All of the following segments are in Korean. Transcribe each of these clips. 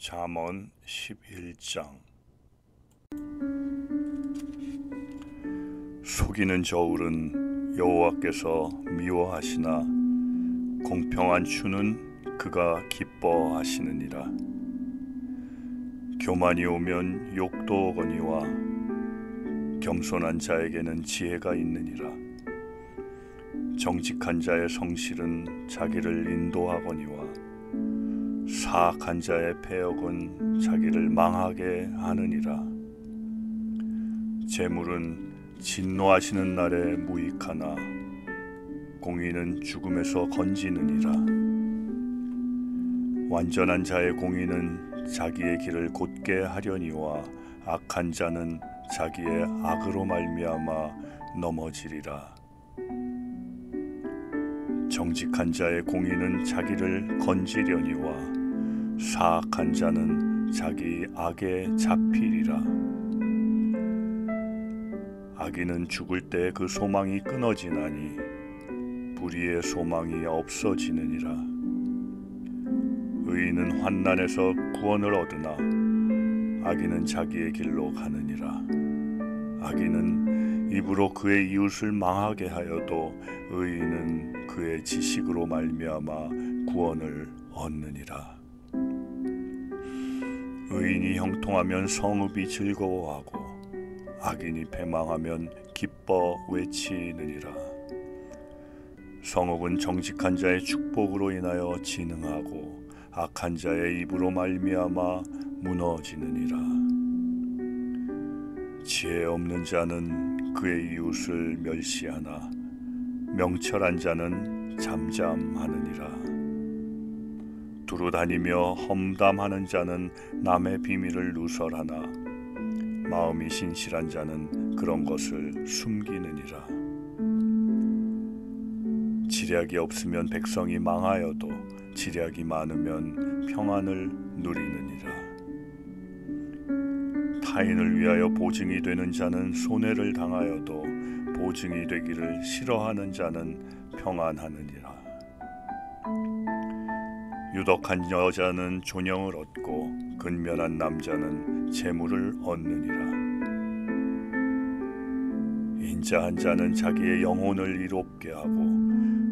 잠언 11장. 속이는 저울은 여호와께서 미워하시나 공평한 추는 그가 기뻐하시느니라. 교만이 오면 욕도 오거니와 겸손한 자에게는 지혜가 있느니라. 정직한 자의 성실은 자기를 인도하거니와 사악한 자의 패역은 자기를 망하게 하느니라. 재물은 진노하시는 날에 무익하나 공의는 죽음에서 건지느니라. 완전한 자의 공의는 자기의 길을 곧게 하려니와 악한 자는 자기의 악으로 말미암아 넘어지리라. 정직한 자의 공의는 자기를 건지려니와 사악한 자는 자기 악에 잡히리라. 악인은 죽을 때 그 소망이 끊어지나니 불의의 소망이 없어지느니라. 의인은 환난에서 구원을 얻으나 악인은 자기의 길로 가느니라. 악인은 입으로 그의 이웃을 망하게 하여도 의인은 그의 지식으로 말미암아 구원을 얻느니라. 의인이 형통하면 성읍이 즐거워하고 악인이 패망하면 기뻐 외치느니라. 성읍은 정직한 자의 축복으로 인하여 진흥하고 악한 자의 입으로 말미암아 무너지느니라. 지혜 없는 자는 그의 이웃을 멸시하나 명철한 자는 잠잠하느니라. 두루 다니며 험담하는 자는 남의 비밀을 누설하나 마음이 신실한 자는 그런 것을 숨기느니라. 지략이 없으면 백성이 망하여도 지략이 많으면 평안을 누리느니라. 타인을 위하여 보증이 되는 자는 손해를 당하여도 보증이 되기를 싫어하는 자는 평안하느니라. 유덕한 여자는 존영을 얻고 근면한 남자는 재물을 얻느니라. 인자한 자는 자기의 영혼을 이롭게 하고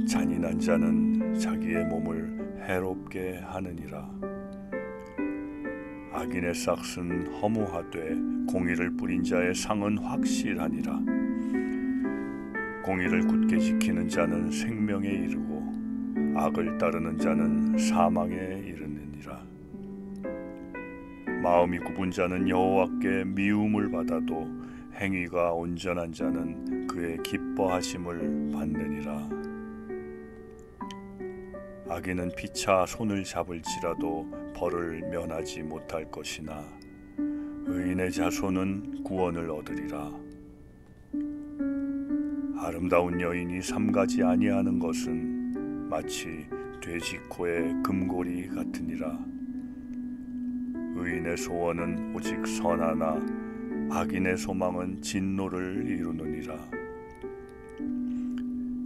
잔인한 자는 자기의 몸을 해롭게 하느니라. 악인의 싹은 허무하되 공의를 뿌린 자의 상은 확실하니라. 공의를 굳게 지키는 자는 생명에 이르고 악을 따르는 자는 사망에 이르느니라. 마음이 굽은 자는 여호와께 미움을 받아도 행위가 온전한 자는 그의 기뻐하심을 받느니라. 악인은 피차 손을 잡을지라도 벌을 면하지 못할 것이나 의인의 자손은 구원을 얻으리라. 아름다운 여인이 삼가지 아니하는 것은 마치 돼지 코의 금고리 같으니라. 의인의 소원은 오직 선하나 악인의 소망은 진노를 이루느니라.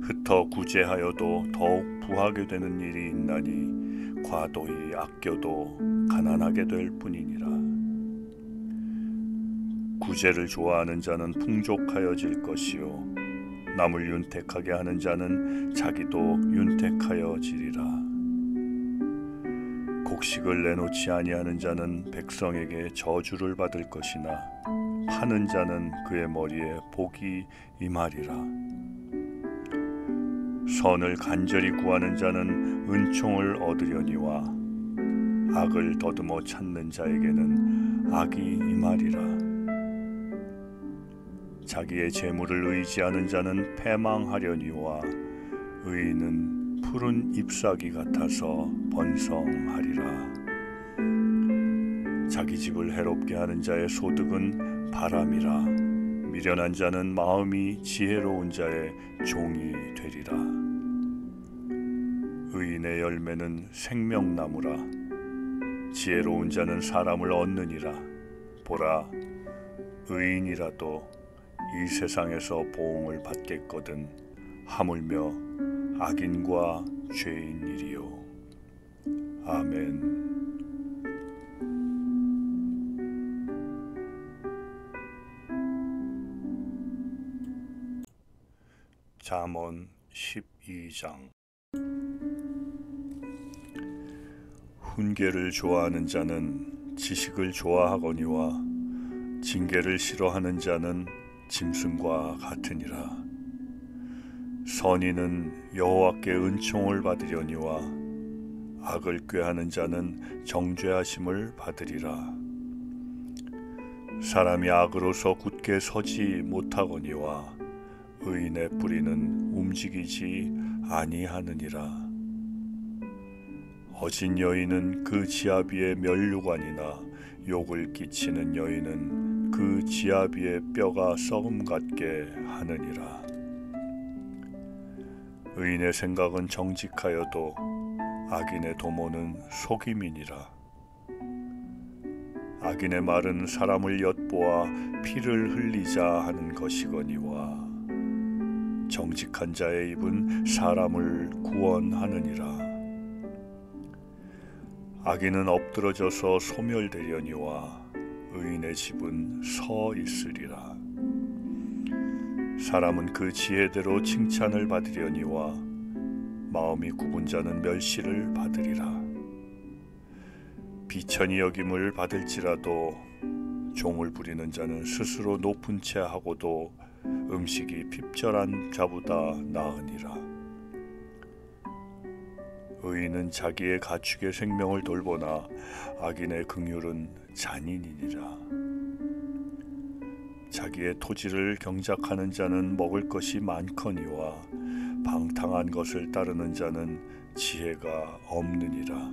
흩어 구제하여도 더욱 부하게 되는 일이 있나니 과도히 아껴도 가난하게 될 뿐이니라. 구제를 좋아하는 자는 풍족하여질 것이요 남을 윤택하게 하는 자는 자기도 윤택하여지리라. 곡식을 내놓지 아니하는 자는 백성에게 저주를 받을 것이나 파는 자는 그의 머리에 복이 임하리라. 선을 간절히 구하는 자는 은총을 얻으려니와 악을 더듬어 찾는 자에게는 악이 임하리라. 자기의 재물을 의지하는 자는 패망하려니와 의인은 푸른 잎사귀 같아서 번성하리라. 자기 집을 해롭게 하는 자의 소득은 바람이라. 미련한 자는 마음이 지혜로운 자의 종이 되리라. 의인의 열매는 생명나무라. 지혜로운 자는 사람을 얻느니라. 보라, 의인이라도 이 세상에서 보응을 받겠거든 하물며 악인과 죄인이리요. 아멘. 잠언 12장. 훈계를 좋아하는 자는 지식을 좋아하거니와 징계를 싫어하는 자는 짐승과 같으니라. 선인은 여호와께 은총을 받으려니와 악을 꾀하는 자는 정죄하심을 받으리라. 사람이 악으로서 굳게 서지 못하거니와 의인의 뿌리는 움직이지 아니하느니라. 어진 여인은 그 지아비의 면류관이나 욕을 끼치는 여인은 그 지아비의 뼈가 썩음 같게 하느니라. 의인의 생각은 정직하여도 악인의 도모는 속임이니라. 악인의 말은 사람을 엿보아 피를 흘리자 하는 것이거니와 정직한 자의 입은 사람을 구원하느니라. 악인은 엎드러져서 소멸되려니와 의인의 집은 서 있으리라. 사람은 그 지혜대로 칭찬을 받으려니와 마음이 굽은 자는 멸시를 받으리라. 비천히 여김을 받을지라도 종을 부리는 자는 스스로 높은 채 하고도 음식이 핍절한 자보다 나으니라. 의인은 자기의 가축의 생명을 돌보나 악인의 긍휼은 잔인이니라. 자기의 토지를 경작하는 자는 먹을 것이 많거니와 방탕한 것을 따르는 자는 지혜가 없느니라.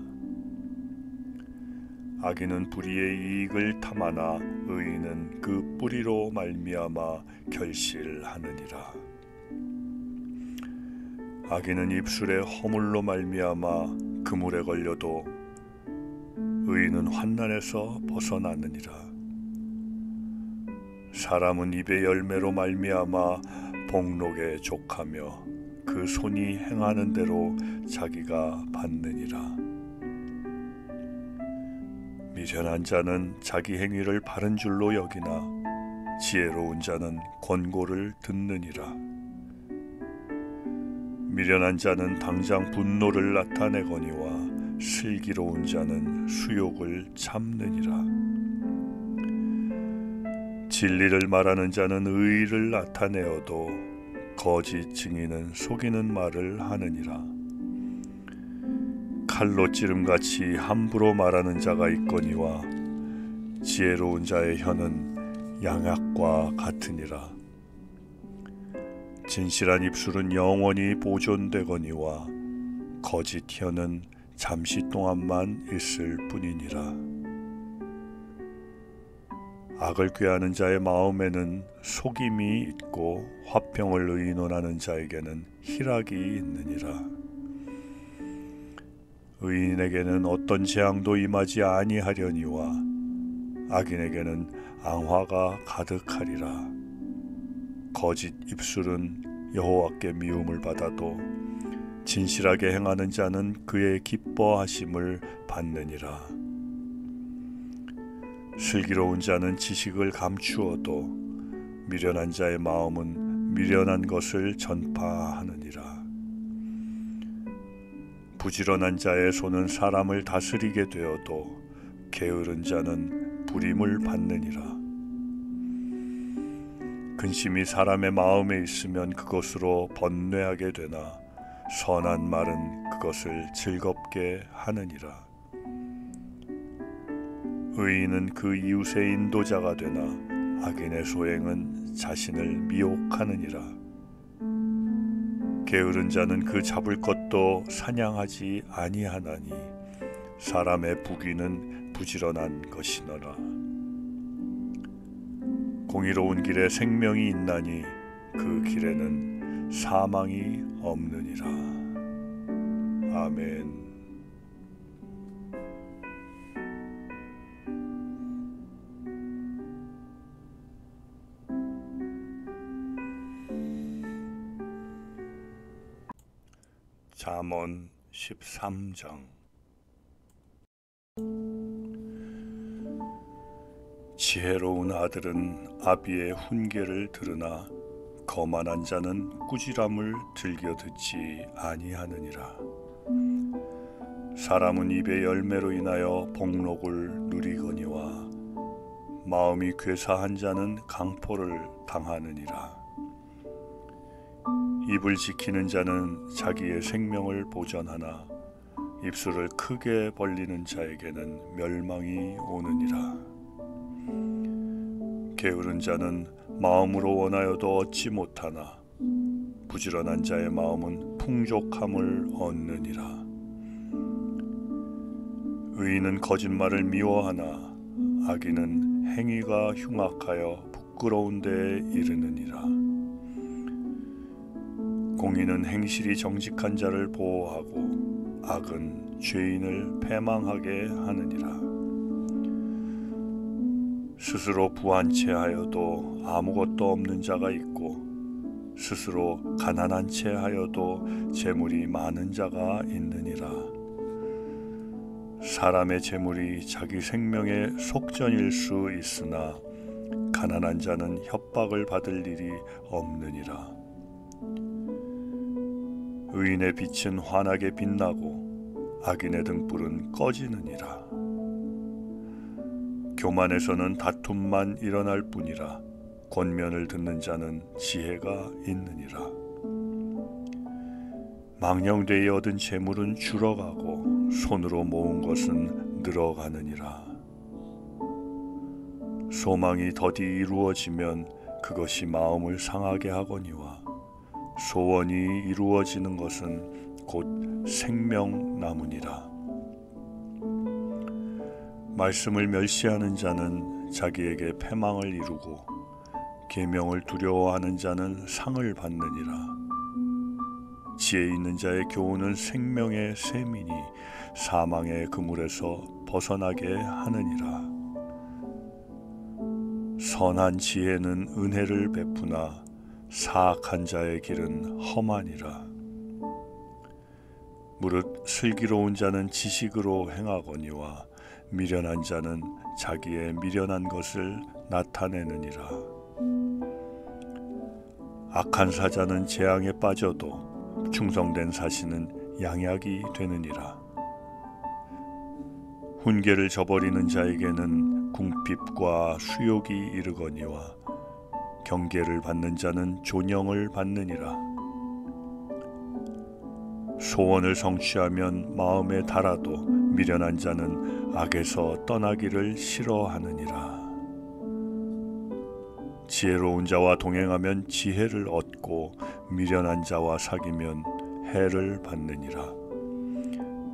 악인은 불의의 이익을 탐하나 의인은 그 뿌리로 말미암아 결실하느니라. 악인은 입술에 허물로 말미암아 그물에 걸려도 의인은 환난에서 벗어나느니라. 사람은 입의 열매로 말미암아 복록에 족하며 그 손이 행하는 대로 자기가 받느니라. 미련한 자는 자기 행위를 바른 줄로 여기나 지혜로운 자는 권고를 듣느니라. 미련한 자는 당장 분노를 나타내거니와 슬기로운 자는 수욕을 참느니라. 진리를 말하는 자는 의의를 나타내어도 거짓 증인은 속이는 말을 하느니라. 칼로 찌름같이 함부로 말하는 자가 있거니와 지혜로운 자의 혀는 양약과 같으니라. 진실한 입술은 영원히 보존되거니와 거짓 혀는 잠시 동안만 있을 뿐이니라. 악을 꾀하는 자의 마음에는 속임이 있고 화평을 의논하는 자에게는 희락이 있느니라. 의인에게는 어떤 재앙도 임하지 아니하려니와 악인에게는 앙화가 가득하리라. 거짓 입술은 여호와께 미움을 받아도 진실하게 행하는 자는 그의 기뻐하심을 받느니라. 슬기로운 자는 지식을 감추어도 미련한 자의 마음은 미련한 것을 전파하느니라. 부지런한 자의 손은 사람을 다스리게 되어도 게으른 자는 부림을 받느니라. 근심이 사람의 마음에 있으면 그것으로 번뇌하게 되나 선한 말은 그것을 즐겁게 하느니라. 의인은 그 이웃의 인도자가 되나 악인의 소행은 자신을 미혹하느니라. 게으른 자는 그 잡을 것도 사냥하지 아니하나니 사람의 부귀는 부지런한 것이너라. 공의로운 길에 생명이 있나니 그 길에는 사망이 없느니라. 아멘. 잠언 13장. 지혜로운 아들은 아비의 훈계를 들으나 거만한 자는 꾸지람을 즐겨 듣지 아니하느니라. 사람은 입의 열매로 인하여 복록을 누리거니와 마음이 괴사한 자는 강포를 당하느니라. 입을 지키는 자는 자기의 생명을 보전하나 입술을 크게 벌리는 자에게는 멸망이 오느니라. 게으른 자는 마음으로 원하여도 얻지 못하나 부지런한 자의 마음은 풍족함을 얻느니라. 의인은 거짓말을 미워하나 악인은 행위가 흉악하여 부끄러운 데에 이르느니라. 공의는 행실이 정직한 자를 보호하고 악은 죄인을 패망하게 하느니라. 스스로 부한 채 하여도 아무것도 없는 자가 있고 스스로 가난한 채 하여도 재물이 많은 자가 있느니라. 사람의 재물이 자기 생명의 속전일 수 있으나 가난한 자는 협박을 받을 일이 없느니라. 의인의 빛은 환하게 빛나고 악인의 등불은 꺼지느니라. 교만에서는 다툼만 일어날 뿐이라 권면을 듣는 자는 지혜가 있느니라. 망령되이 얻은 재물은 줄어가고 손으로 모은 것은 늘어가느니라. 소망이 더디 이루어지면 그것이 마음을 상하게 하거니와 소원이 이루어지는 것은 곧 생명나무니라. 말씀을 멸시하는 자는 자기에게 패망을 이루고 계명을 두려워하는 자는 상을 받느니라. 지혜 있는 자의 교훈은 생명의 샘이니 사망의 그물에서 벗어나게 하느니라. 선한 지혜는 은혜를 베푸나 사악한 자의 길은 험하니라. 무릇 슬기로운 자는 지식으로 행하거니와 미련한 자는 자기의 미련한 것을 나타내느니라. 악한 사자는 재앙에 빠져도 충성된 사신은 양약이 되느니라. 훈계를 저버리는 자에게는 궁핍과 수욕이 이르거니와 경계를 받는 자는 존영을 받느니라. 소원을 성취하면 마음에 달아도 미련한 자는 악에서 떠나기를 싫어하느니라. 지혜로운 자와 동행하면 지혜를 얻고 미련한 자와 사귀면 해를 받느니라.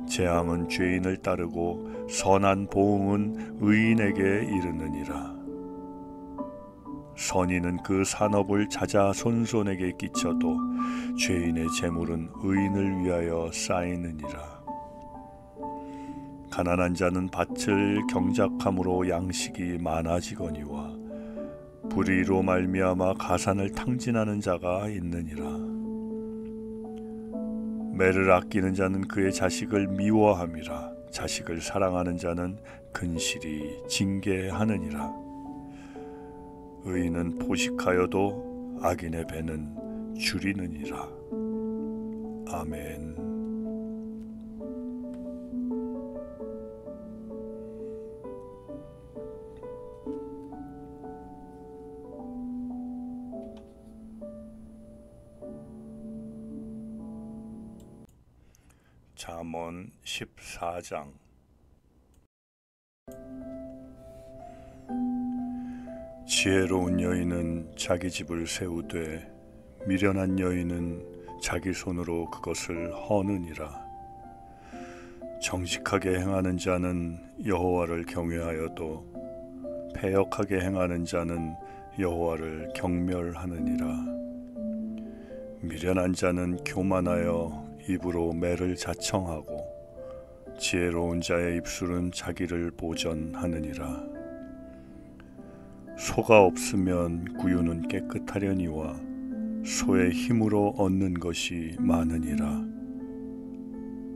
재앙은 죄인을 따르고 선한 보응은 의인에게 이르느니라. 선인은 그 산업을 자자손손에게 끼쳐도 죄인의 재물은 의인을 위하여 쌓이느니라. 가난한 자는 밭을 경작함으로 양식이 많아지거니와 불의로 말미암아 가산을 탕진하는 자가 있느니라. 매를 아끼는 자는 그의 자식을 미워함이라. 자식을 사랑하는 자는 근실이 징계하느니라. 의인은 포식하여도 악인의 배는 줄이느니라. 아멘. 잠언 14장. 지혜로운 여인은 자기 집을 세우되 미련한 여인은 자기 손으로 그것을 허느니라. 정직하게 행하는 자는 여호와를 경외하여도 패역하게 행하는 자는 여호와를 경멸하느니라. 미련한 자는 교만하여 입으로 매를 자청하고 지혜로운 자의 입술은 자기를 보전하느니라. 소가 없으면 구유는 깨끗하려니와 소의 힘으로 얻는 것이 많으니라.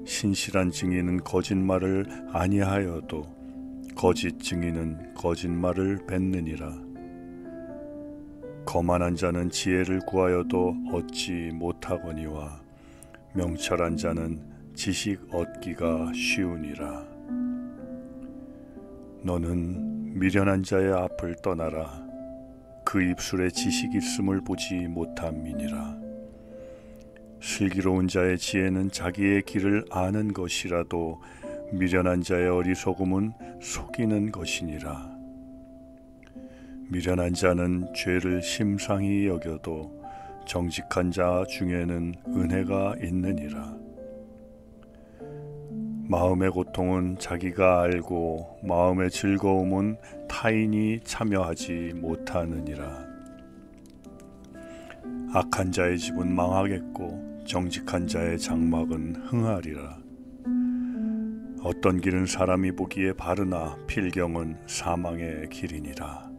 신실한 증인은 거짓말을 아니하여도 거짓 증인은 거짓말을 뱉느니라. 거만한 자는 지혜를 구하여도 얻지 못하거니와 명철한 자는 지식 얻기가 쉬우니라. 너는 미련한 자의 앞을 떠나라. 그 입술에 지식 있음을 보지 못함이니라. 슬기로운 자의 지혜는 자기의 길을 아는 것이라도 미련한 자의 어리석음은 속이는 것이니라. 미련한 자는 죄를 심상히 여겨도 정직한 자 중에는 은혜가 있느니라. 마음의 고통은 자기가 알고 마음의 즐거움은 타인이 참여하지 못하느니라. 악한 자의 집은 망하겠고 정직한 자의 장막은 흥하리라. 어떤 길은 사람이 보기에 바르나 필경은 사망의 길이니라.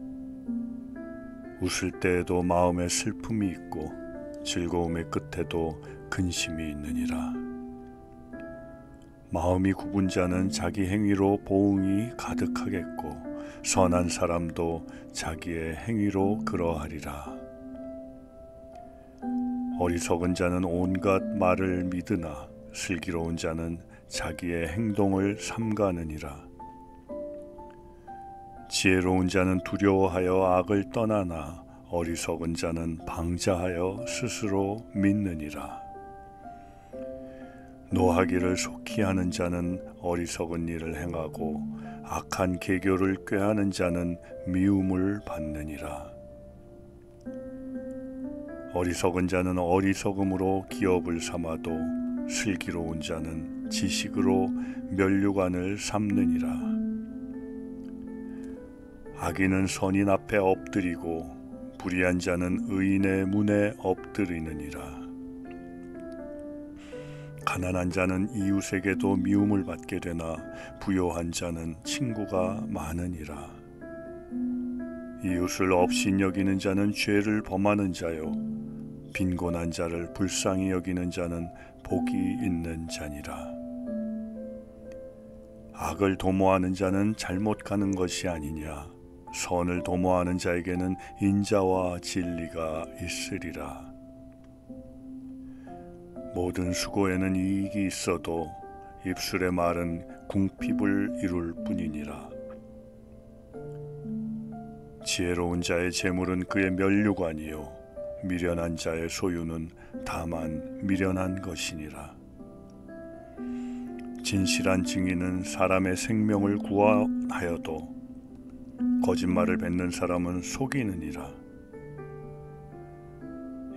웃을 때에도 마음에 슬픔이 있고 즐거움의 끝에도 근심이 있느니라. 마음이 굽은 자는 자기 행위로 보응이 가득하겠고 선한 사람도 자기의 행위로 그러하리라. 어리석은 자는 온갖 말을 믿으나 슬기로운 자는 자기의 행동을 삼가느니라. 지혜로운 자는 두려워하여 악을 떠나나 어리석은 자는 방자하여 스스로 믿느니라. 노하기를 속히 하는 자는 어리석은 일을 행하고 악한 계교를 꾀하는 자는 미움을 받느니라. 어리석은 자는 어리석음으로 기업을 삼아도 슬기로운 자는 지식으로 면류관을 삼느니라. 악인은 선인 앞에 엎드리고 불의한 자는 의인의 문에 엎드리느니라. 가난한 자는 이웃에게도 미움을 받게 되나 부요한 자는 친구가 많으니라. 이웃을 업신여기는 자는 죄를 범하는 자요 빈곤한 자를 불쌍히 여기는 자는 복이 있는 자니라. 악을 도모하는 자는 잘못 가는 것이 아니냐. 선을 도모하는 자에게는 인자와 진리가 있으리라. 모든 수고에는 이익이 있어도 입술의 말은 궁핍을 이룰 뿐이니라. 지혜로운 자의 재물은 그의 면류관이요 미련한 자의 소유는 다만 미련한 것이니라. 진실한 증인은 사람의 생명을 구하여도 거짓말을 뱉는 사람은 속이느니라.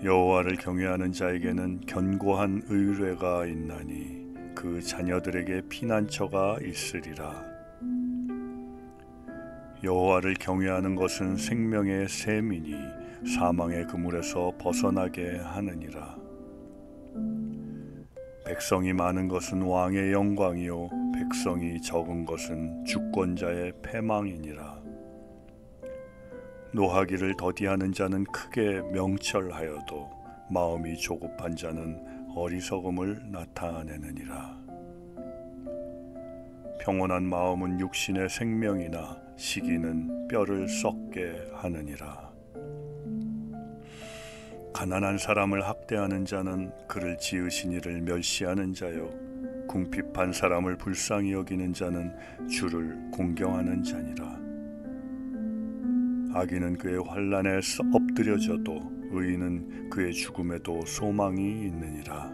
여호와를 경외하는 자에게는 견고한 의뢰가 있나니 그 자녀들에게 피난처가 있으리라. 여호와를 경외하는 것은 생명의 샘이니 사망의 그물에서 벗어나게 하느니라. 백성이 많은 것은 왕의 영광이요 백성이 적은 것은 주권자의 패망이니라. 노하기를 더디하는 자는 크게 명철하여도 마음이 조급한 자는 어리석음을 나타내느니라. 평온한 마음은 육신의 생명이나 시기는 뼈를 썩게 하느니라. 가난한 사람을 학대하는 자는 그를 지으신 이를 멸시하는 자요 궁핍한 사람을 불쌍히 여기는 자는 주를 공경하는 자니라. 악인은 그의 환난에 엎드려져도 의인은 그의 죽음에도 소망이 있느니라.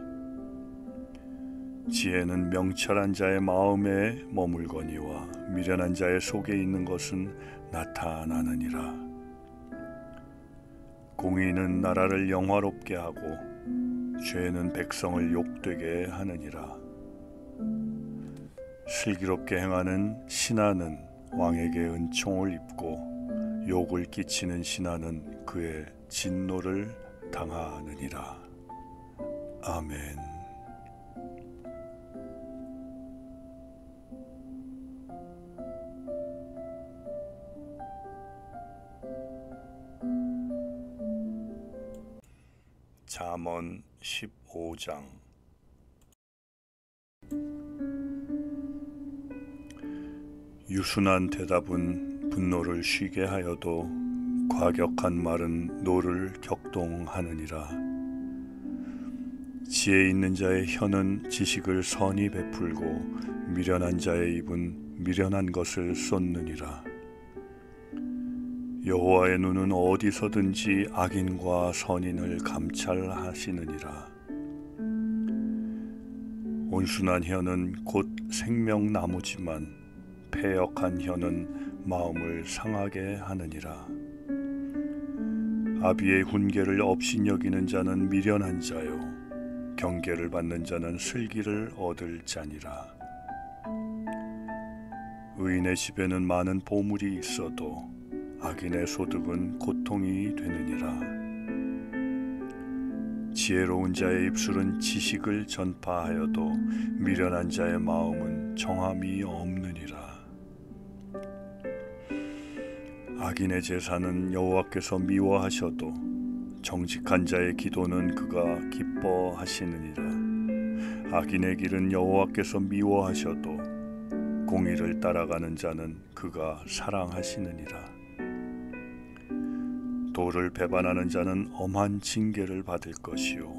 지혜는 명철한 자의 마음에 머물거니와 미련한 자의 속에 있는 것은 나타나느니라. 공의는 나라를 영화롭게 하고 죄는 백성을 욕되게 하느니라. 슬기롭게 행하는 신하는 왕에게 은총을 입고 욕을 끼치는 신하는 그의 진노를 당하느니라. 아멘. 잠언 15장. 유순한 대답은 분노를 쉬게 하여도 과격한 말은 노를 격동하느니라. 지혜 있는 자의 혀는 지식을 선히 베풀고 미련한 자의 입은 미련한 것을 쏟느니라. 여호와의 눈은 어디서든지 악인과 선인을 감찰하시느니라. 온순한 혀는 곧 생명나무지만 패역한 혀는 마음을 상하게 하느니라. 아비의 훈계를 업신여기는 자는 미련한 자요 경계를 받는 자는 슬기를 얻을 자니라. 의인의 집에는 많은 보물이 있어도 악인의 소득은 고통이 되느니라. 지혜로운 자의 입술은 지식을 전파하여도 미련한 자의 마음은 정함이 없느니라. 악인의 제사는 여호와께서 미워하셔도 정직한 자의 기도는 그가 기뻐하시느니라. 악인의 길은 여호와께서 미워하셔도 공의를 따라가는 자는 그가 사랑하시느니라. 도를 배반하는 자는 엄한 징계를 받을 것이요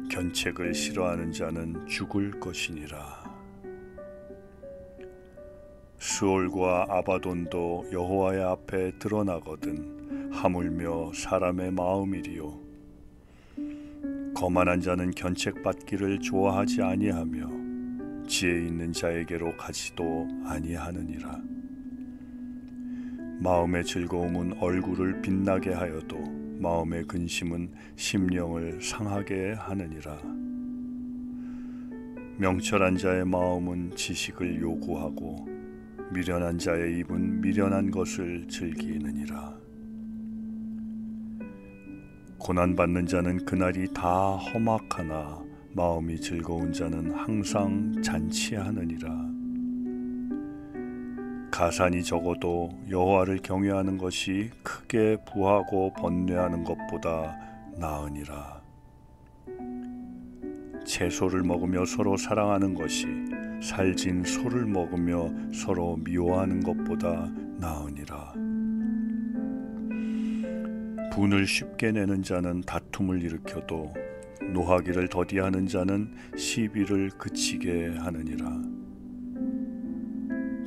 견책을 싫어하는 자는 죽을 것이니라. 스올과 아바돈도 여호와의 앞에 드러나거든 하물며 사람의 마음이리요. 거만한 자는 견책받기를 좋아하지 아니하며 지혜 있는 자에게로 가지도 아니하느니라. 마음의 즐거움은 얼굴을 빛나게 하여도 마음의 근심은 심령을 상하게 하느니라. 명철한 자의 마음은 지식을 요구하고 미련한 자의 입은 미련한 것을 즐기느니라. 고난받는 자는 그날이 다 험악하나 마음이 즐거운 자는 항상 잔치하느니라. 가산이 적어도 여호와를 경외하는 것이 크게 부하고 번뇌하는 것보다 나으니라. 채소를 먹으며 서로 사랑하는 것이 살진 소를 먹으며 서로 미워하는 것보다 나으니라. 분을 쉽게 내는 자는 다툼을 일으켜도 노하기를 더디하는 자는 시비를 그치게 하느니라.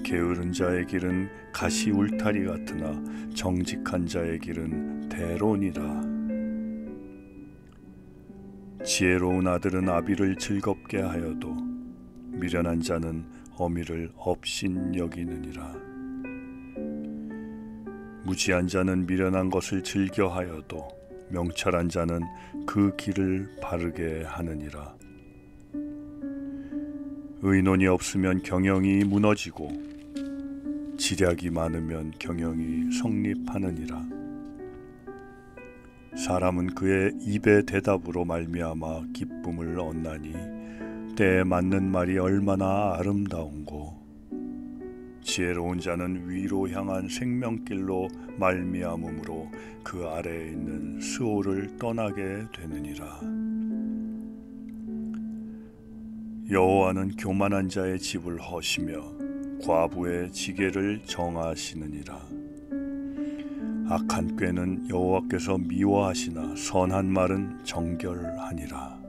게으른 자의 길은 가시 울타리 같으나 정직한 자의 길은 대론이라. 지혜로운 아들은 아비를 즐겁게 하여도 미련한 자는 어미를 업신여기느니라. 무지한 자는 미련한 것을 즐겨하여도 명철한 자는 그 길을 바르게 하느니라. 의논이 없으면 경영이 무너지고 지략이 많으면 경영이 성립하느니라. 사람은 그의 입의 대답으로 말미암아 기쁨을 얻나니 때에 맞는 말이 얼마나 아름다운고. 지혜로운 자는 위로 향한 생명길로 말미암음으로 그 아래에 있는 스올을 떠나게 되느니라. 여호와는 교만한 자의 집을 허시며 과부의 지게를 정하시느니라. 악한 꾀는 여호와께서 미워하시나 선한 말은 정결하니라.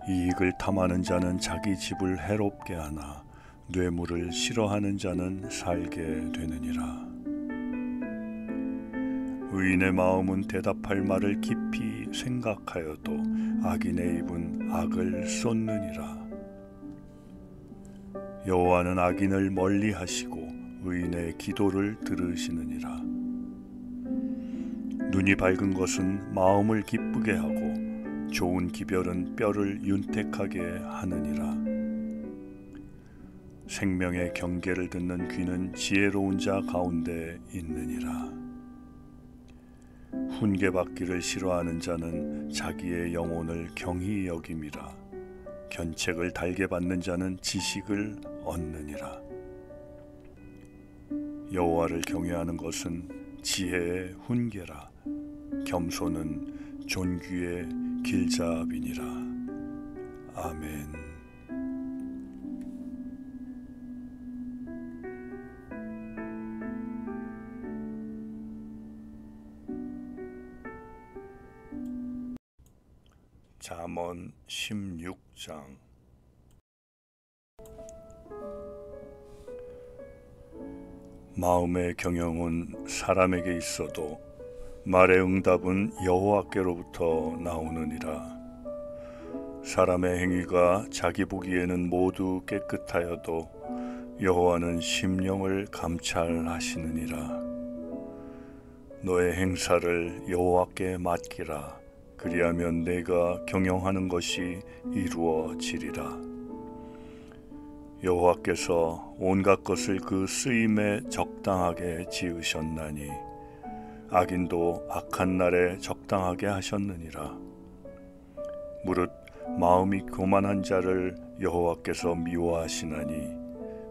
이익을 탐하는 자는 자기 집을 해롭게 하나 뇌물을 싫어하는 자는 살게 되느니라. 의인의 마음은 대답할 말을 깊이 생각하여도 악인의 입은 악을 쏟느니라. 여호와는 악인을 멀리하시고 의인의 기도를 들으시느니라. 눈이 밝은 것은 마음을 기쁘게 하고 좋은 기별은 뼈를 윤택하게 하느니라. 생명의 경계를 듣는 귀는 지혜로운 자 가운데 있느니라. 훈계받기를 싫어하는 자는 자기의 영혼을 경히 여김이라. 견책을 달게 받는 자는 지식을 얻느니라. 여호와를 경외하는 것은 지혜의 훈계라. 겸손은 존귀의 길잡이니라. 아멘. 잠언 16장. 마음의 경영은 사람에게 있어도 말의 응답은 여호와께로부터 나오느니라. 사람의 행위가 자기 보기에는 모두 깨끗하여도 여호와는 심령을 감찰하시느니라. 너의 행사를 여호와께 맡기라. 그리하면 내가 경영하는 것이 이루어지리라. 여호와께서 온갖 것을 그 쓰임에 적당하게 지으셨나니 악인도 악한 날에 적당하게 하셨느니라. 무릇 마음이 교만한 자를 여호와께서 미워하시나니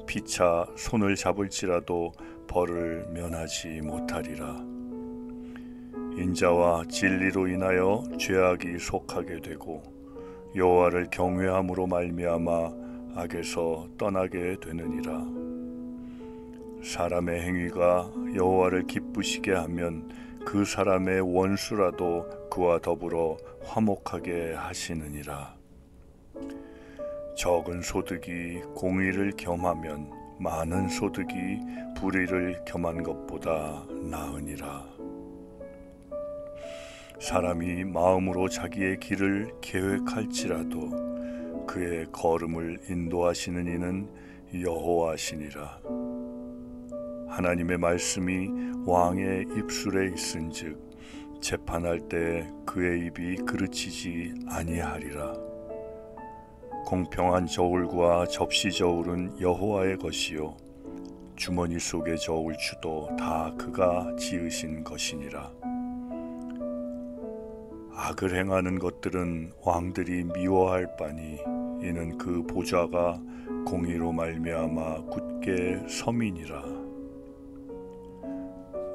피차 손을 잡을지라도 벌을 면하지 못하리라. 인자와 진리로 인하여 죄악이 속하게 되고 여호와를 경외함으로 말미암아 악에서 떠나게 되느니라. 사람의 행위가 여호와를 기쁘시게 하면 그 사람의 원수라도 그와 더불어 화목하게 하시느니라. 적은 소득이 공의를 겸하면 많은 소득이 불의를 겸한 것보다 나으니라. 사람이 마음으로 자기의 길을 계획할지라도 그의 걸음을 인도하시는 이는 여호와시니라. 하나님의 말씀이 왕의 입술에 있은즉 재판할 때 그의 입이 그르치지 아니하리라. 공평한 저울과 접시 저울은 여호와의 것이요 주머니 속의 저울추도 다 그가 지으신 것이니라. 악을 행하는 것들은 왕들이 미워할 바니 이는 그 보좌가 공의로 말미암아 굳게 서민이라.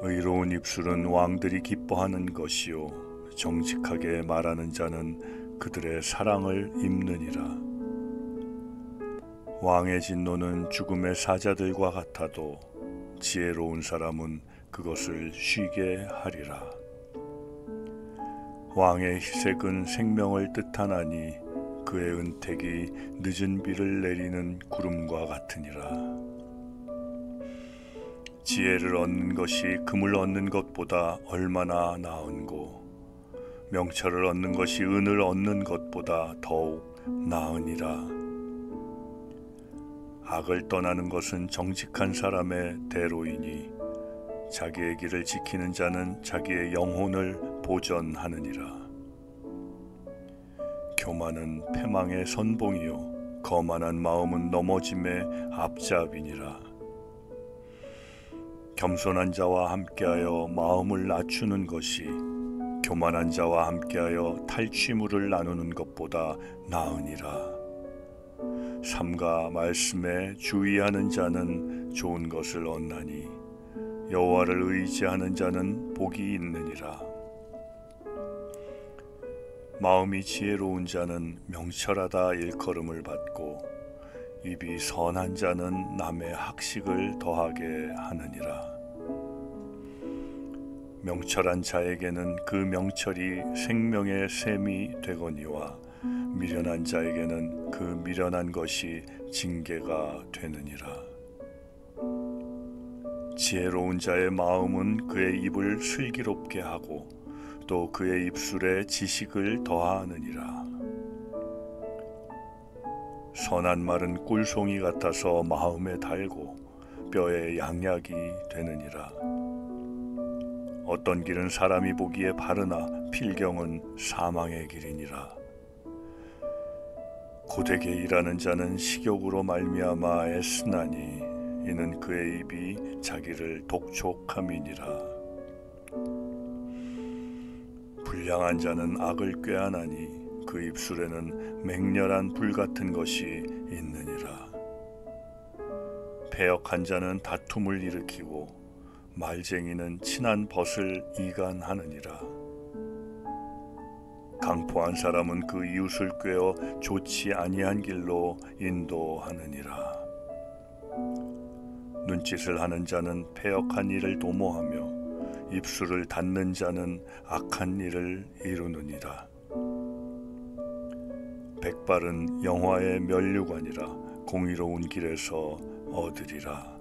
의로운 입술은 왕들이 기뻐하는 것이요 정직하게 말하는 자는 그들의 사랑을 입느니라. 왕의 진노는 죽음의 사자들과 같아도 지혜로운 사람은 그것을 쉬게 하리라. 왕의 희색은 생명을 뜻하나니 그의 은택이 늦은 비를 내리는 구름과 같으니라. 지혜를 얻는 것이 금을 얻는 것보다 얼마나 나은고 명철을 얻는 것이 은을 얻는 것보다 더욱 나으니라. 악을 떠나는 것은 정직한 사람의 대로이니 자기의 길을 지키는 자는 자기의 영혼을 보전하느니라. 교만은 패망의 선봉이요 거만한 마음은 넘어짐의 앞잡이니라. 겸손한 자와 함께하여 마음을 낮추는 것이 교만한 자와 함께하여 탈취물을 나누는 것보다 나으니라. 삼가 말씀에 주의하는 자는 좋은 것을 얻나니 여호와를 의지하는 자는 복이 있느니라. 마음이 지혜로운 자는 명철하다 일컬음을 받고 입이 선한 자는 남의 학식을 더하게 하느니라. 명철한 자에게는 그 명철이 생명의 샘이 되거니와 미련한 자에게는 그 미련한 것이 징계가 되느니라. 지혜로운 자의 마음은 그의 입을 슬기롭게 하고 또 그의 입술에 지식을 더하느니라. 선한 말은 꿀송이 같아서 마음에 달고 뼈에 양약이 되느니라. 어떤 길은 사람이 보기에 바르나 필경은 사망의 길이니라. 고되게 일하는 자는 식욕으로 말미암아 애쓰나니 이는 그의 입이 자기를 독촉함이니라. 불량한 자는 악을 꾀하나니 그 입술에는 맹렬한 불 같은 것이 있느니라. 패역한 자는 다툼을 일으키고 말쟁이는 친한 벗을 이간하느니라. 강포한 사람은 그 이웃을 꾀어 좋지 아니한 길로 인도하느니라. 눈짓을 하는 자는 패역한 일을 도모하며 입술을 닫는 자는 악한 일을 이루느니라. 백발은 영화의 면류관이라 공의로운 길에서 얻으리라.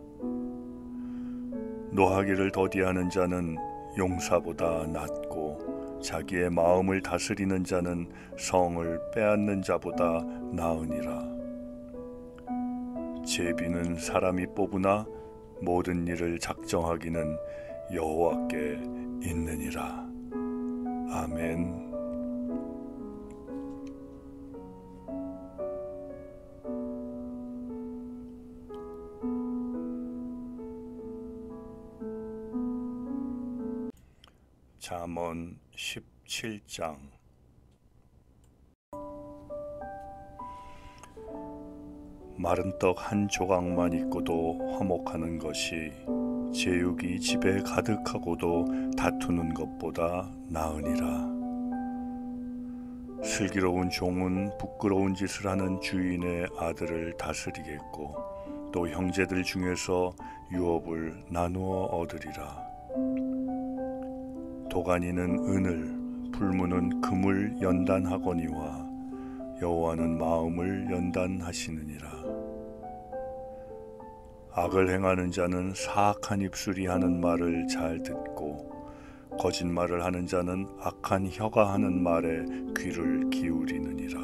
노하기를 더디하는 자는 용사보다 낫고 자기의 마음을 다스리는 자는 성을 빼앗는 자보다 나으니라. 제비는 사람이 뽑으나 모든 일을 작정하기는 여호와께 있느니라. 아멘. 잠언 17장. 마른 떡 한 조각만 있고도 화목하는 것이 제육이 집에 가득하고도 다투는 것보다 나으니라. 슬기로운 종은 부끄러운 짓을 하는 주인의 아들을 다스리겠고 또 형제들 중에서 유업을 나누어 얻으리라. 도가니는 은을, 불문은 금을 연단하거니와 여호와는 마음을 연단하시느니라. 악을 행하는 자는 사악한 입술이 하는 말을 잘 듣고 거짓말을 하는 자는 악한 혀가 하는 말에 귀를 기울이느니라.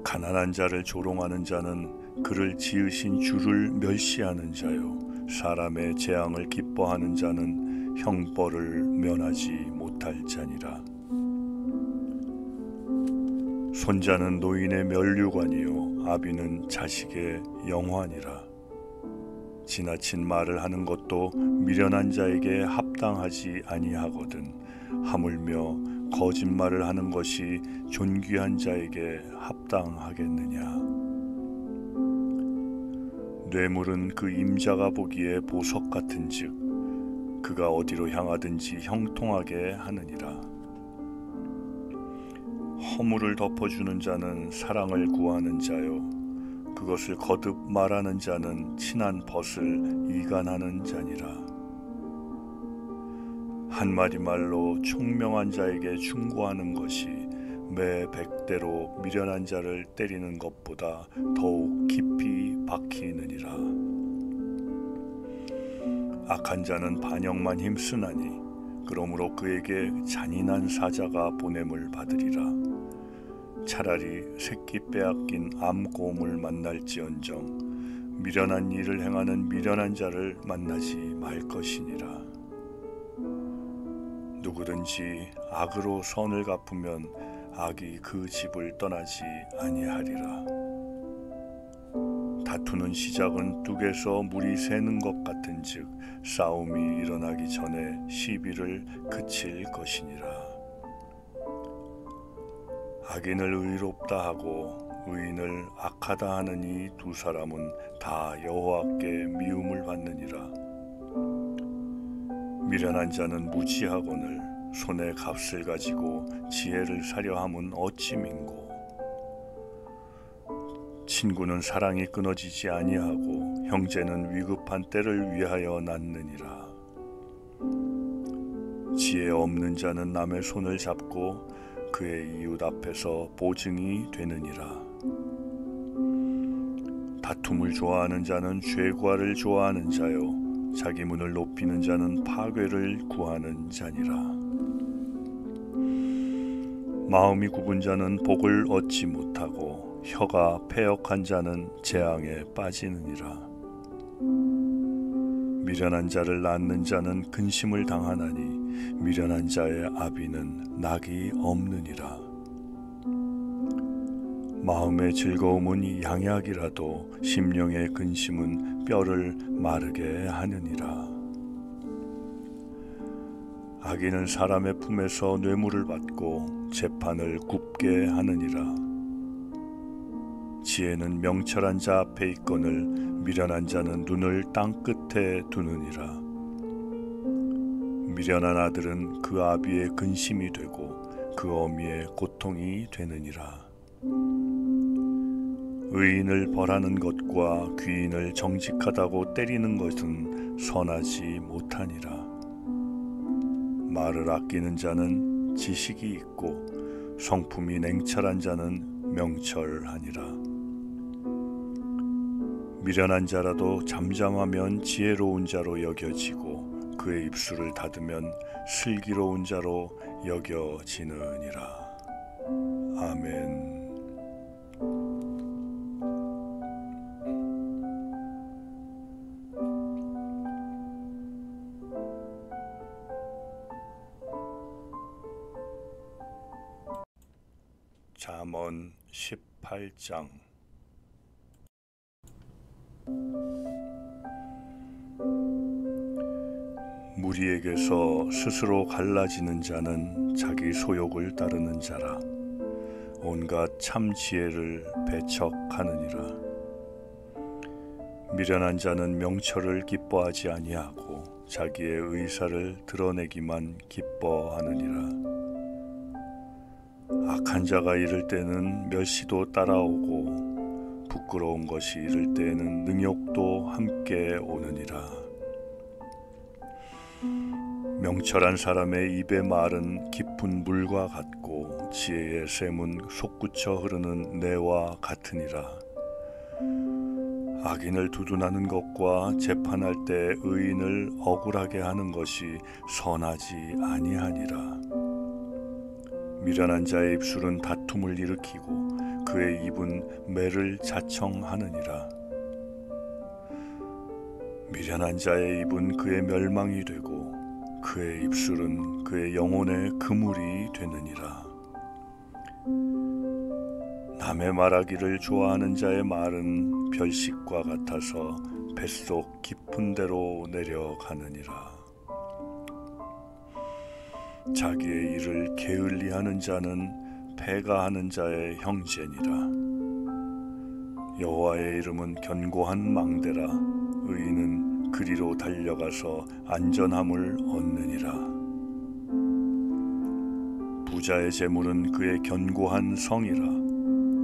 가난한 자를 조롱하는 자는 그를 지으신 주를 멸시하는 자요, 사람의 재앙을 기뻐하는 자는 형벌을 면하지 못할 자니라. 손자는 노인의 면류관이요 아비는 자식의 영환이라. 지나친 말을 하는 것도 미련한 자에게 합당하지 아니하거든 하물며 거짓말을 하는 것이 존귀한 자에게 합당하겠느냐. 뇌물은 그 임자가 보기에 보석 같은즉 그가 어디로 향하든지 형통하게 하느니라. 허물을 덮어주는 자는 사랑을 구하는 자요 그것을 거듭 말하는 자는 친한 벗을 이간하는 자니라. 한마디 말로 총명한 자에게 충고하는 것이 매 100대로 미련한 자를 때리는 것보다 더욱 깊이 박히느니라. 악한 자는 반역만 힘쓰나니 그러므로 그에게 잔인한 사자가 보냄을 받으리라. 차라리 새끼 빼앗긴 암곰을 만날지언정 미련한 일을 행하는 미련한 자를 만나지 말 것이니라. 누구든지 악으로 선을 갚으면 악이 그 집을 떠나지 아니하리라. 다투는 시작은 뚝에서 물이 새는 것 같은즉 싸움이 일어나기 전에 시비를 그칠 것이니라. 악인을 의롭다 하고 의인을 악하다 하는 이 두 사람은 다 여호와께 미움을 받느니라. 미련한 자는 무지하거늘 손에 값을 가지고 지혜를 사려 함은 어찌 민고. 친구는 사랑이 끊어지지 아니하고 형제는 위급한 때를 위하여 낳느니라. 지혜 없는 자는 남의 손을 잡고 그의 이웃 앞에서 보증이 되느니라. 다툼을 좋아하는 자는 죄과를 좋아하는 자요 자기 문을 높이는 자는 파괴를 구하는 자니라. 마음이 굽은 자는 복을 얻지 못하고 혀가 패역한 자는 재앙에 빠지느니라. 미련한 자를 낳는 자는 근심을 당하나니 미련한 자의 아비는 낙이 없느니라. 마음의 즐거움은 양약이라도 심령의 근심은 뼈를 마르게 하느니라. 악인은 사람의 품에서 뇌물을 받고 재판을 굽게 하느니라. 지혜는 명철한 자 앞에 있거늘 미련한 자는 눈을 땅 끝에 두느니라. 미련한 아들은 그 아비의 근심이 되고 그 어미의 고통이 되느니라. 의인을 벌하는 것과 귀인을 정직하다고 때리는 것은 선하지 못하니라. 말을 아끼는 자는 지식이 있고 성품이 냉철한 자는 명철하니라. 미련한 자라도 잠잠하면 지혜로운 자로 여겨지고 그의 입술을 닫으면 슬기로운 자로 여겨지느니라. 아멘. 잠언 18장. 무리에게서 스스로 갈라지는 자는 자기 소욕을 따르는 자라. 온갖 참 지혜를 배척하느니라. 미련한 자는 명철을 기뻐하지 아니하고 자기의 의사를 드러내기만 기뻐하느니라. 악한 자가 이를 때는 멸시도 따라오고 부끄러운 것이 이를 때에는 능욕도 함께 오느니라. 명철한 사람의 입의 말은 깊은 물과 같고 지혜의 샘은 솟구쳐 흐르는 내와 같으니라. 악인을 두둔하는 것과 재판할 때 의인을 억울하게 하는 것이 선하지 아니하니라. 미련한 자의 입술은 다툼을 일으키고 그의 입은 매를 자청하느니라. 미련한 자의 입은 그의 멸망이 되고 그의 입술은 그의 영혼의 그물이 되느니라. 남의 말하기를 좋아하는 자의 말은 별식과 같아서 뱃속 깊은 데로 내려가느니라. 자기의 일을 게을리하는 자는 패가하는 자의 형제니라. 여호와의 이름은 견고한 망대라. 의인은 그리로 달려가서 안전함을 얻느니라. 부자의 재물은 그의 견고한 성이라.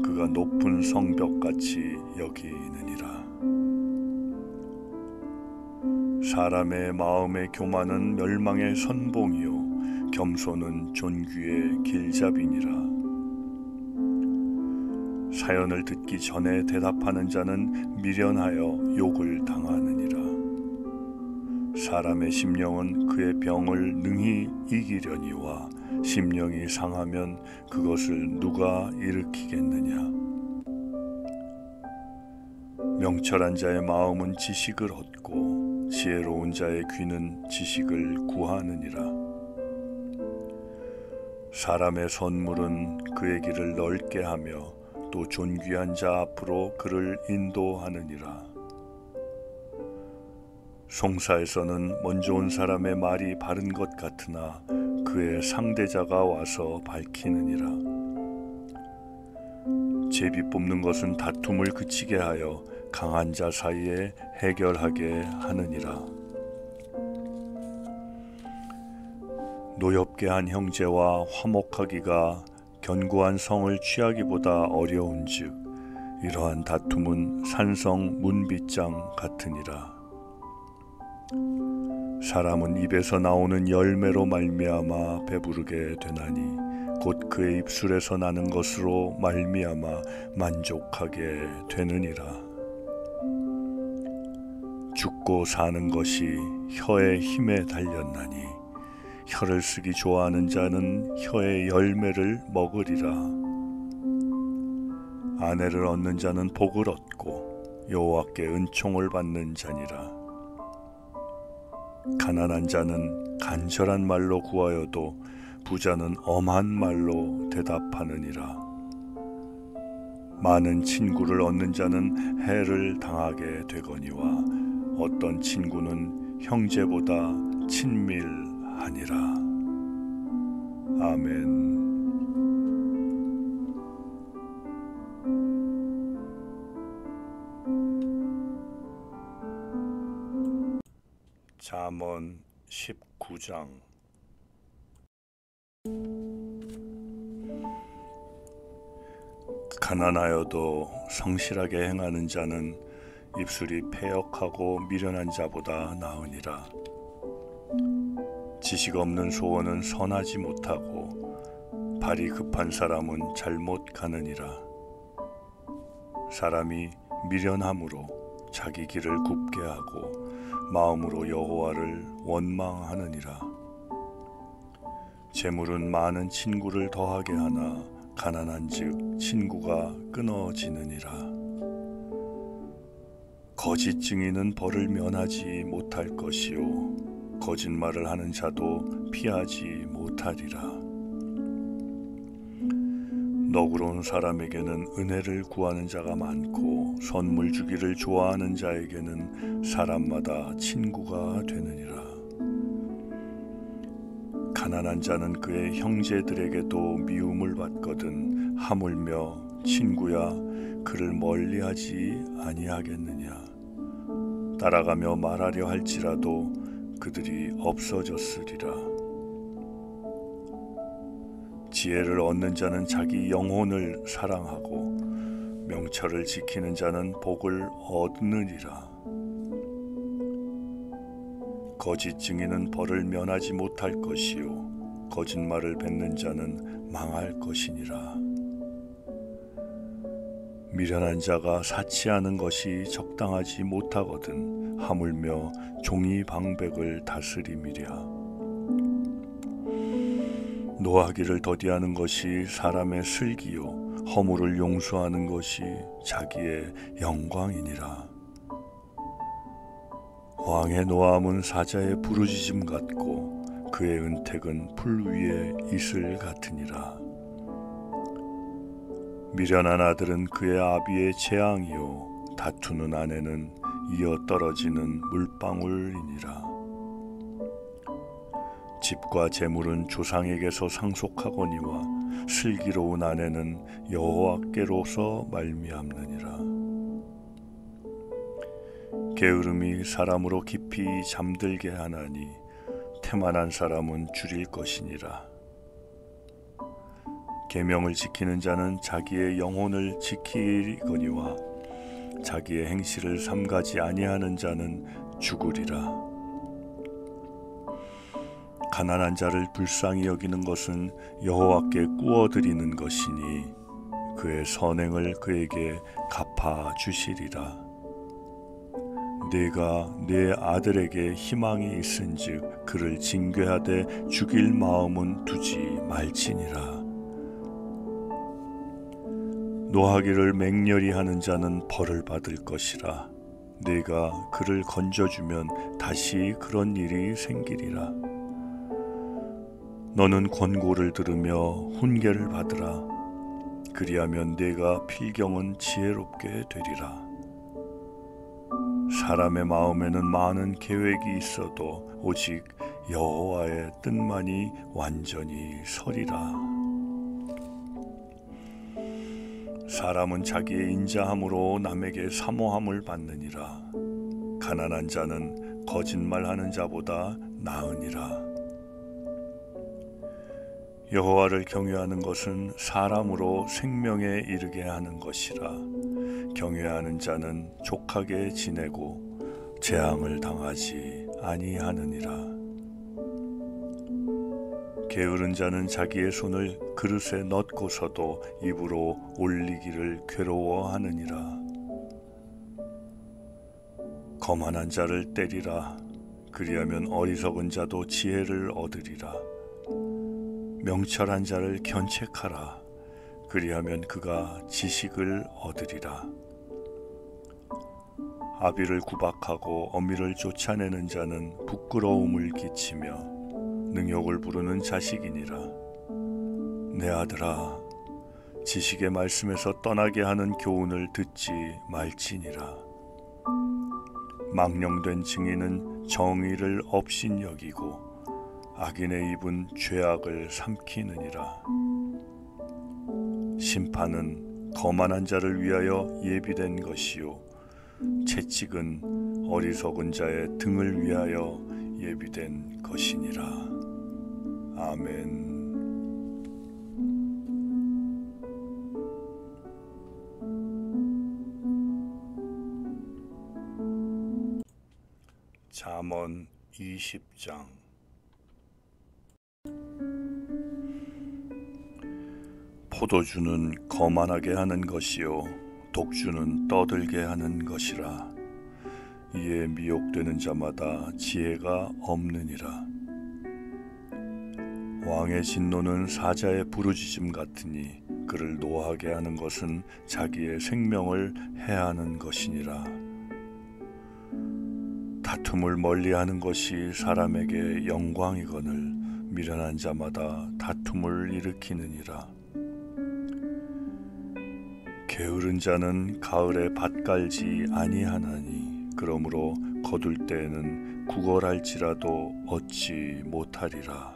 그가 높은 성벽같이 여기느니라. 사람의 마음의 교만은 멸망의 선봉이요 겸손은 존귀의 길잡이니라. 사연을 듣기 전에 대답하는 자는 미련하여 욕을 당하느니라. 사람의 심령은 그의 병을 능히 이기려니와 심령이 상하면 그것을 누가 일으키겠느냐. 명철한 자의 마음은 지식을 얻고 지혜로운 자의 귀는 지식을 구하느니라. 사람의 선물은 그의 길을 넓게 하며 또 존귀한 자 앞으로 그를 인도하느니라. 송사에서는 먼저 온 사람의 말이 바른 것 같으나 그의 상대자가 와서 밝히느니라. 제비 뽑는 것은 다툼을 그치게 하여 강한 자 사이에 해결하게 하느니라. 노엽게 한 형제와 화목하기가 견고한 성을 취하기보다 어려운즉 이러한 다툼은 산성 문빗장 같으니라. 사람은 입에서 나오는 열매로 말미암아 배부르게 되나니 곧 그의 입술에서 나는 것으로 말미암아 만족하게 되느니라. 죽고 사는 것이 혀의 힘에 달렸나니 혀를 쓰기 좋아하는 자는 혀의 열매를 먹으리라. 아내를 얻는 자는 복을 얻고 여호와께 은총을 받는 자니라. 가난한 자는 간절한 말로 구하여도 부자는 엄한 말로 대답하느니라. 많은 친구를 얻는 자는 해를 당하게 되거니와 어떤 친구는 형제보다 친밀하니라. 아멘. 잠언 19장. 가난하여도 성실하게 행하는 자는 입술이 패역하고 미련한 자보다 나으니라. 지식 없는 소원은 선하지 못하고 발이 급한 사람은 잘못 가느니라. 사람이 미련함으로 자기 길을 굽게 하고 마음으로 여호와를 원망하느니라. 재물은 많은 친구를 더하게 하나 가난한즉 친구가 끊어지느니라. 거짓 증인은 벌을 면하지 못할 것이요 거짓말을 하는 자도 피하지 못하리라. 너그러운 사람에게는 은혜를 구하는 자가 많고 선물 주기를 좋아하는 자에게는 사람마다 친구가 되느니라. 가난한 자는 그의 형제들에게도 미움을 받거든 하물며 친구야 그를 멀리하지 아니하겠느냐. 따라가며 말하려 할지라도 그들이 없어졌으리라. 지혜를 얻는 자는 자기 영혼을 사랑하고 명철을 지키는 자는 복을 얻느니라. 거짓 증인은 벌을 면하지 못할 것이요 거짓말을 뱉는 자는 망할 것이니라. 미련한 자가 사치하는 것이 적당하지 못하거든 하물며 종이 방백을 다스림이랴. 노하기를 더디하는 것이 사람의 슬기요 허물을 용서하는 것이 자기의 영광이니라. 왕의 노함은 사자의 부르짖음 같고 그의 은택은 풀 위에 이슬 같으니라. 미련한 아들은 그의 아비의 재앙이요 다투는 아내는 이어 떨어지는 물방울이니라. 집과 재물은 조상에게서 상속하거니와 슬기로운 아내는 여호와께로서 말미암느니라. 게으름이 사람으로 깊이 잠들게 하나니 태만한 사람은 줄일 것이니라. 계명을 지키는 자는 자기의 영혼을 지키거니와 자기의 행실을 삼가지 아니하는 자는 죽으리라. 가난한 자를 불쌍히 여기는 것은 여호와께 꾸어드리는 것이니 그의 선행을 그에게 갚아 주시리라. 네가 네 아들에게 희망이 있은즉 그를 징계하되 죽일 마음은 두지 말지니라. 노하기를 맹렬히 하는 자는 벌을 받을 것이라. 네가 그를 건져주면 다시 그런 일이 생기리라. 너는 권고를 들으며 훈계를 받으라. 그리하면 네가 필경은 지혜롭게 되리라. 사람의 마음에는 많은 계획이 있어도 오직 여호와의 뜻만이 완전히 서리라. 사람은 자기의 인자함으로 남에게 사모함을 받느니라. 가난한 자는 거짓말하는 자보다 나으니라. 여호와를 경외하는 것은 사람으로 생명에 이르게 하는 것이라. 경외하는 자는 족하게 지내고 재앙을 당하지 아니하느니라. 게으른 자는 자기의 손을 그릇에 넣고서도 입으로 올리기를 괴로워하느니라. 거만한 자를 때리라. 그리하면 어리석은 자도 지혜를 얻으리라. 명철한 자를 견책하라. 그리하면 그가 지식을 얻으리라. 아비를 구박하고 어미를 쫓아내는 자는 부끄러움을 끼치며 능욕을 부르는 자식이니라. 내 아들아, 지식의 말씀에서 떠나게 하는 교훈을 듣지 말지니라. 망령된 증인은 정의를 업신여기고 악인의 입은 죄악을 삼키느니라. 심판은 거만한 자를 위하여 예비된 것이요 채찍은 어리석은 자의 등을 위하여 예비된 것이니라. 아멘. 잠언 20장. 포도주는 거만하게 하는 것이요 독주는 떠들게 하는 것이라. 이에 미혹되는 자마다 지혜가 없느니라. 왕의 진노는 사자의 부르짖음 같으니 그를 노하게 하는 것은 자기의 생명을 해하는 것이니라. 다툼을 멀리하는 것이 사람에게 영광이거늘 미련한 자마다 다툼을 일으키느니라. 게으른 자는 가을에 밭 갈지 아니하나니 그러므로 거둘 때에는 구걸할지라도 얻지 못하리라.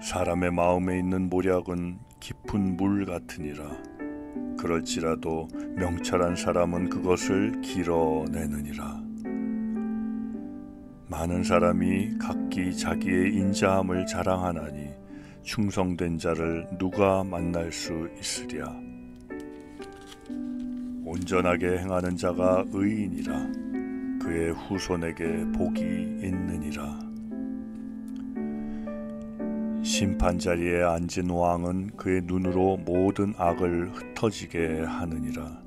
사람의 마음에 있는 모략은 깊은 물 같으니라. 그럴지라도 명철한 사람은 그것을 길어내느니라. 많은 사람이 각기 자기의 인자함을 자랑하나니 충성된 자를 누가 만날 수 있으랴. 온전하게 행하는 자가 의인이라. 그의 후손에게 복이 있느니라. 심판자리에 앉은 왕은 그의 눈으로 모든 악을 흩어지게 하느니라.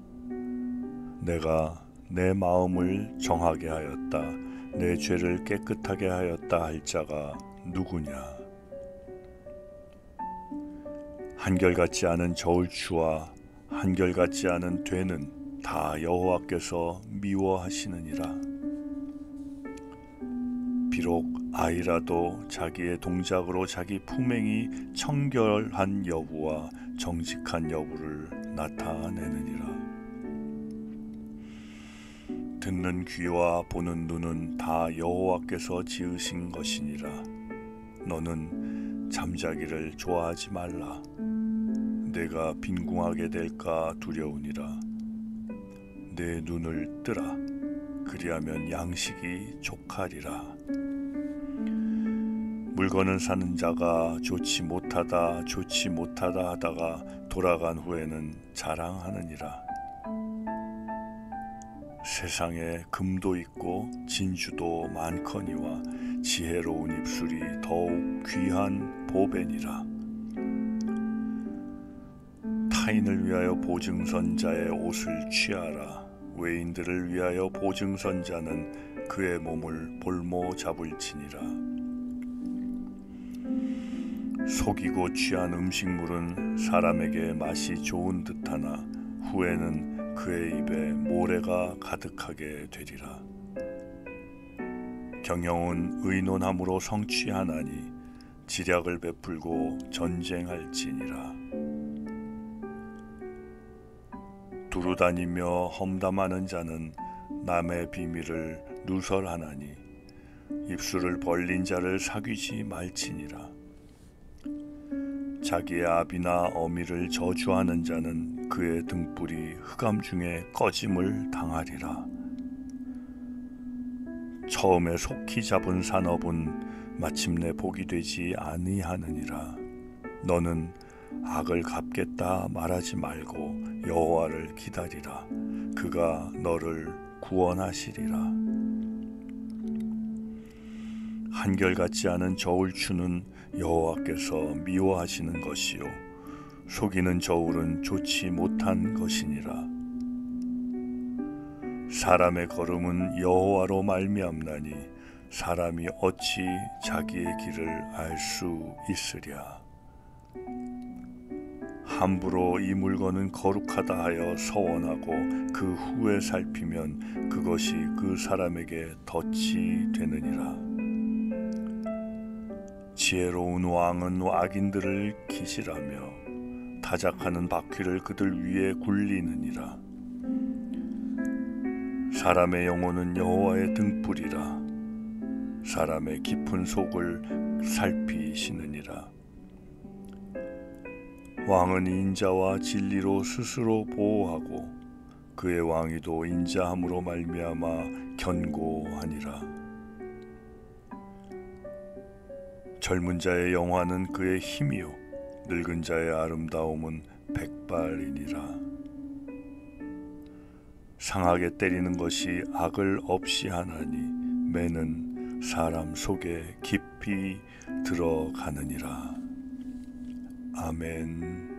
내가 내 마음을 정하게 하였다. 내 죄를 깨끗하게 하였다 할 자가 누구냐. 한결같지 않은 저울추와 한결같지 않은 되는 다 여호와께서 미워하시느니라. 비록 아이라도 자기의 동작으로 자기 품행이 청결한 여부와 정직한 여부를 나타내느니라. 듣는 귀와 보는 눈은 다 여호와께서 지으신 것이니라. 너는 잠자기를 좋아하지 말라. 내가 빈궁하게 될까 두려우니라. 내 눈을 뜨라. 그리하면 양식이 족하리라. 물건을 사는 자가 좋지 못하다 하다가 돌아간 후에는 자랑하느니라. 세상에 금도 있고 진주도 많거니와 지혜로운 입술이 더욱 귀한 보배니라. 타인을 위하여 보증선자의 옷을 취하라. 외인들을 위하여 보증선자는 그의 몸을 볼모 잡을지니라. 속이고 취한 음식물은 사람에게 맛이 좋은 듯하나 후에는 그의 입에 모래가 가득하게 되리라. 경영은 의논함으로 성취하나니 지략을 베풀고 전쟁할지니라. 두루다니며 험담하는 자는 남의 비밀을 누설하나니 입술을 벌린 자를 사귀지 말지니라. 자기의 아비나 어미를 저주하는 자는 그의 등불이 흑암 중에 꺼짐을 당하리라. 처음에 속히 잡은 산업은 마침내 복이 되지 아니하느니라. 너는 악을 갚겠다 말하지 말고 여호와를 기다리라. 그가 너를 구원하시리라. 한결같지 않은 저울추는 여호와께서 미워하시는 것이요 속이는 저울은 좋지 못한 것이니라. 사람의 걸음은 여호와로 말미암나니 사람이 어찌 자기의 길을 알 수 있으랴. 함부로 이 물건은 거룩하다 하여 서원하고 그 후에 살피면 그것이 그 사람에게 덫이 되느니라. 지혜로운 왕은 악인들을 기질하며 타작하는 바퀴를 그들 위에 굴리느니라. 사람의 영혼은 여호와의 등불이라. 사람의 깊은 속을 살피시느니라. 왕은 인자와 진리로 스스로 보호하고 그의 왕위도 인자함으로 말미암아 견고하니라. 젊은 자의 영화는 그의 힘이요 늙은 자의 아름다움은 백발이니라. 상하게 때리는 것이 악을 없이 하나니 매는 사람 속에 깊이 들어가느니라. 아멘.